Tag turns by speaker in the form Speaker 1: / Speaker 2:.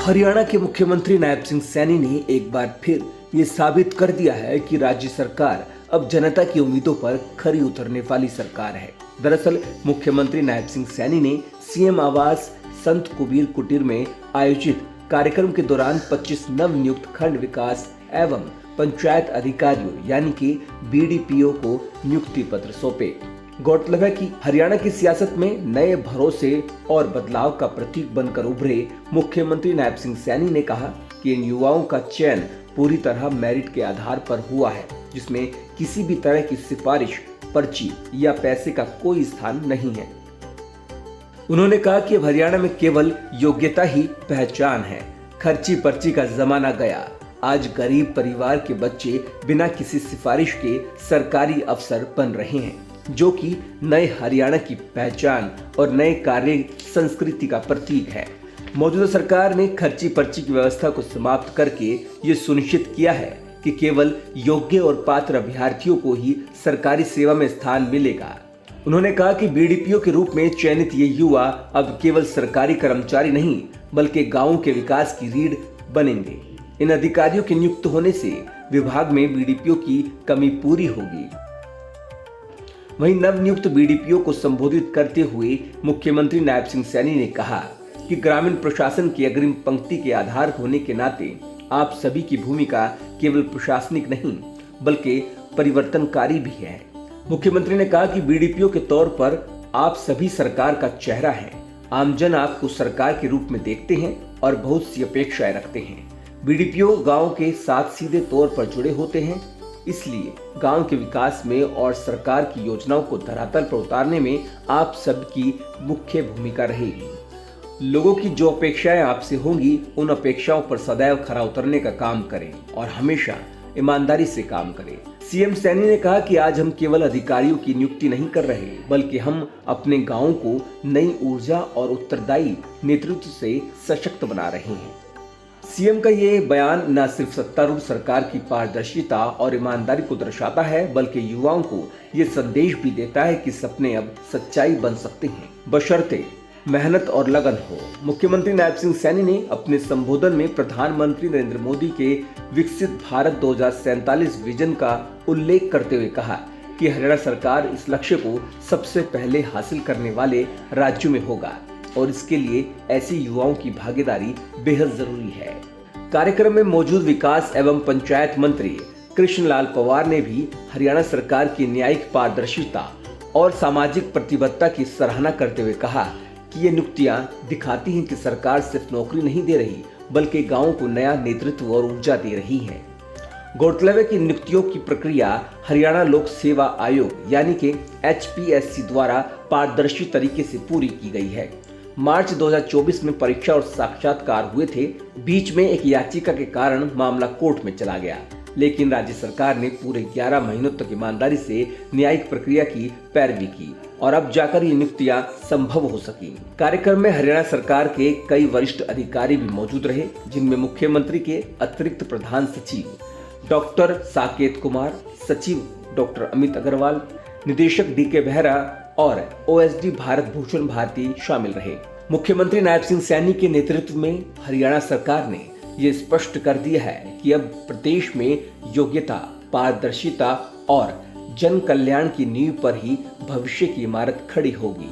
Speaker 1: हरियाणा के मुख्यमंत्री नायब सिंह सैनी ने एक बार फिर ये साबित कर दिया है कि राज्य सरकार अब जनता की उम्मीदों पर खरी उतरने वाली सरकार है। दरअसल मुख्यमंत्री नायब सिंह सैनी ने सीएम आवास संत कबीर कुटीर में आयोजित कार्यक्रम के दौरान 25 नव नियुक्त खंड विकास एवं पंचायत अधिकारियों यानी कि बीडीपीओ को नियुक्ति पत्र सौंपे। गौरतलब है कि हरियाणा की सियासत में नए भरोसे और बदलाव का प्रतीक बनकर उभरे मुख्यमंत्री नायब सिंह सैनी ने कहा कि इन युवाओं का चयन पूरी तरह मेरिट के आधार पर हुआ है, जिसमें किसी भी तरह की सिफारिश, पर्ची या पैसे का कोई स्थान नहीं है। उन्होंने कहा कि अब हरियाणा में केवल योग्यता ही पहचान है। खर्ची पर्ची का जमाना गया। आज गरीब परिवार के बच्चे बिना किसी सिफारिश के सरकारी अफसर बन रहे हैं, जो कि नए हरियाणा की पहचान और नए कार्य संस्कृति का प्रतीक है। मौजूदा सरकार ने खर्ची पर्ची की व्यवस्था को समाप्त करके ये सुनिश्चित किया है कि केवल योग्य और पात्र अभ्यर्थियों को ही सरकारी सेवा में स्थान मिलेगा। उन्होंने कहा कि बीडीपीओ के रूप में चयनित ये युवा अब केवल सरकारी कर्मचारी नहीं बल्कि गाँव के विकास की रीढ़ बनेंगे। इन अधिकारियों के नियुक्त होने से विभाग में बीडीपीओ की कमी पूरी होगी। वहीं नवनियुक्त बीडीपीओ को संबोधित करते हुए मुख्यमंत्री नायब सिंह सैनी ने कहा कि ग्रामीण प्रशासन की अग्रिम पंक्ति के आधार होने के नाते आप सभी की भूमिका केवल प्रशासनिक नहीं बल्कि परिवर्तनकारी भी है। मुख्यमंत्री ने कहा कि बीडीपीओ के तौर पर आप सभी सरकार का चेहरा है। आमजन आपको सरकार के रूप में देखते हैं और बहुत सी अपेक्षाएं रखते हैं। बीडीपीओ गांव के साथ सीधे तौर पर जुड़े होते हैं, इसलिए गांव के विकास में और सरकार की योजनाओं को धरातल पर उतारने में आप सबकी मुख्य भूमिका रहेगी। लोगों की जो अपेक्षाएं आपसे होंगी, उन अपेक्षाओं पर सदैव खरा उतरने का काम करें और हमेशा ईमानदारी से काम करें। सीएम सैनी ने कहा कि आज हम केवल अधिकारियों की नियुक्ति नहीं कर रहे, बल्कि हम अपने गांव को नई ऊर्जा और उत्तरदायी नेतृत्व से सशक्त बना रहे हैं। सीएम का ये बयान न सिर्फ सत्तारूढ़ सरकार की पारदर्शिता और ईमानदारी को दर्शाता है, बल्कि युवाओं को ये संदेश भी देता है कि सपने अब सच्चाई बन सकते हैं, बशर्ते मेहनत और लगन हो। मुख्यमंत्री नायब सिंह सैनी ने अपने संबोधन में प्रधानमंत्री नरेंद्र मोदी के विकसित भारत 2047 विजन का उल्लेख करते हुए कहा कि हरियाणा सरकार इस लक्ष्य को सबसे पहले हासिल करने वाले राज्यों में होगा और इसके लिए ऐसे युवाओं की भागीदारी बेहद जरूरी है। कार्यक्रम में मौजूद विकास एवं पंचायत मंत्री कृष्णलाल पंवार ने भी हरियाणा सरकार की न्यायिक पारदर्शिता और सामाजिक प्रतिबद्धता की सराहना करते हुए कहा कि ये नियुक्तियां दिखाती हैं कि सरकार सिर्फ नौकरी नहीं दे रही बल्कि गांवों को नया नेतृत्व और ऊर्जा दे रही है। गौरतलब है कि नियुक्तियों की प्रक्रिया हरियाणा लोक सेवा आयोग यानी कि HPSC द्वारा पारदर्शी तरीके से पूरी की गई है। मार्च 2024 में परीक्षा और साक्षात्कार हुए थे। बीच में एक याचिका के कारण मामला कोर्ट में चला गया, लेकिन राज्य सरकार ने पूरे 11 महीनों तक ईमानदारी से न्यायिक प्रक्रिया की पैरवी की और अब जाकर ये नियुक्तियां संभव हो सकी। कार्यक्रम में हरियाणा सरकार के कई वरिष्ठ अधिकारी भी मौजूद रहे, जिनमें मुख्यमंत्री के अतिरिक्त प्रधान सचिव डॉक्टर साकेत कुमार, सचिव डॉक्टर अमित अग्रवाल, निदेशक DK बेहरा और OSD भारत भूषण भारती शामिल रहे। मुख्यमंत्री नायब सिंह सैनी के नेतृत्व में हरियाणा सरकार ने ये स्पष्ट कर दिया है कि अब प्रदेश में योग्यता, पारदर्शिता और जन कल्याण की नींव पर ही भविष्य की इमारत खड़ी होगी।